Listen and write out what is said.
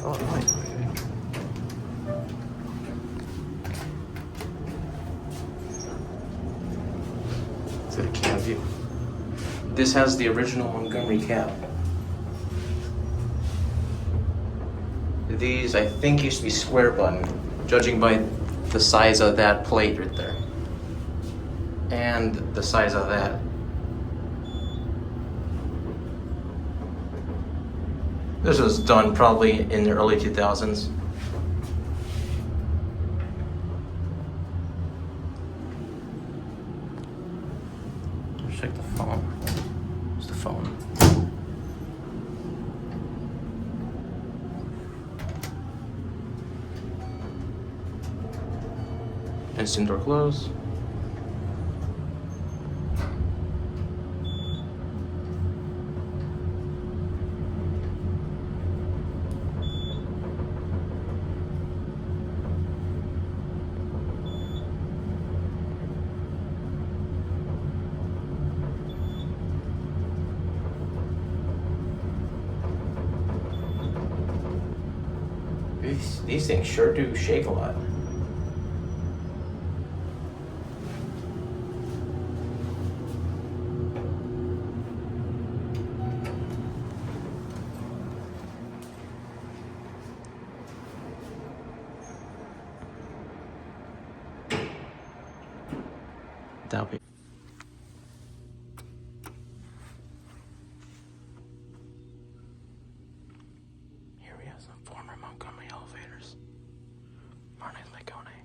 Oh, wait. It's got a cab view. This has the original Montgomery cab. These, I think, used to be square button, judging by the size of that plate right there. And the size of that. This was done probably in the early 2000s. Let's check the phone. Where's the phone? Instant door close. These things sure do shake a lot. That'll be. Here we have some former Montgomery elevators. Modernized by KONE.